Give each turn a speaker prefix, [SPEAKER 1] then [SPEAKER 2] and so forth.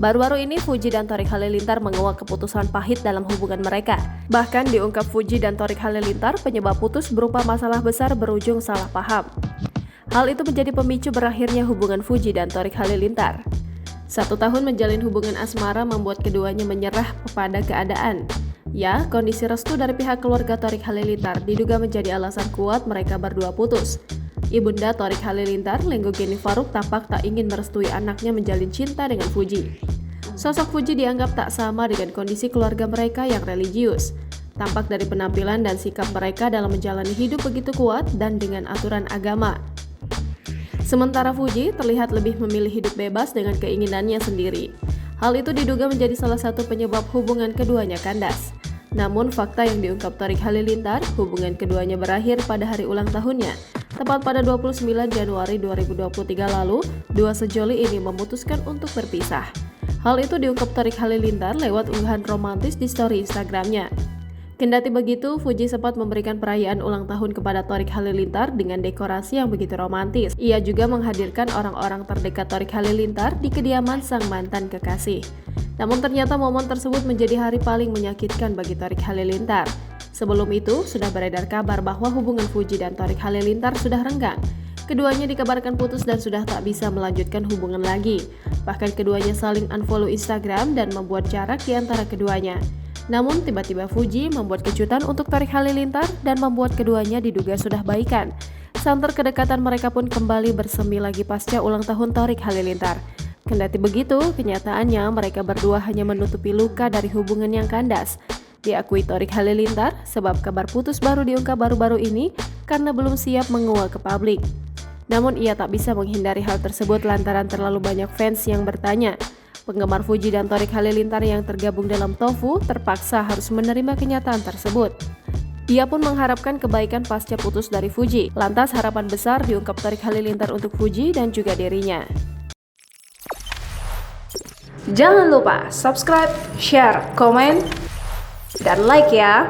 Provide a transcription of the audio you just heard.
[SPEAKER 1] Baru-baru ini Fuji dan Thorik Halilintar menguak keputusan pahit dalam hubungan mereka. Bahkan diungkap Fuji dan Thorik Halilintar penyebab putus berupa masalah besar berujung salah paham. Hal itu menjadi pemicu berakhirnya hubungan Fuji dan Thorik Halilintar. 1 tahun menjalin hubungan asmara membuat keduanya menyerah kepada keadaan. Ya, kondisi restu dari pihak keluarga Thorik Halilintar diduga menjadi alasan kuat mereka berdua putus. Ibunda Thorik Halilintar, Lenggo Geni Faruk, tampak tak ingin merestui anaknya menjalin cinta dengan Fuji. Sosok Fuji dianggap tak sama dengan kondisi keluarga mereka yang religius. Tampak dari penampilan dan sikap mereka dalam menjalani hidup begitu kuat dan dengan aturan agama. Sementara Fuji terlihat lebih memilih hidup bebas dengan keinginannya sendiri. Hal itu diduga menjadi salah satu penyebab hubungan keduanya kandas. Namun fakta yang diungkap Thorik Halilintar, hubungan keduanya berakhir pada hari ulang tahunnya. Tepat pada 29 Januari 2023 lalu, dua sejoli ini memutuskan untuk berpisah. Hal itu diungkap Thorik Halilintar lewat unggahan romantis di story Instagramnya. Kendati begitu, Fuji sempat memberikan perayaan ulang tahun kepada Thorik Halilintar dengan dekorasi yang begitu romantis. Ia juga menghadirkan orang-orang terdekat Thorik Halilintar di kediaman sang mantan kekasih. Namun ternyata momen tersebut menjadi hari paling menyakitkan bagi Thorik Halilintar. Sebelum itu, sudah beredar kabar bahwa hubungan Fuji dan Thorik Halilintar sudah renggang. Keduanya dikabarkan putus dan sudah tak bisa melanjutkan hubungan lagi. Bahkan keduanya saling unfollow Instagram dan membuat jarak di antara keduanya. Namun tiba-tiba Fuji membuat kejutan untuk Thorik Halilintar dan membuat keduanya diduga sudah baikan. Santer kedekatan mereka pun kembali bersemi lagi pasca ulang tahun Thorik Halilintar. Kendati begitu, kenyataannya mereka berdua hanya menutupi luka dari hubungan yang kandas. Diakui Thorik Halilintar, sebab kabar putus baru diungkap baru-baru ini karena belum siap menguak ke publik. Namun ia tak bisa menghindari hal tersebut lantaran terlalu banyak fans yang bertanya. Penggemar Fuji dan Thorik Halilintar yang tergabung dalam Tofu terpaksa harus menerima kenyataan tersebut. Ia pun mengharapkan kebaikan pasca putus dari Fuji. Lantas harapan besar diungkap Thorik Halilintar untuk Fuji dan juga dirinya. Jangan lupa subscribe, share, komen, dan like ya!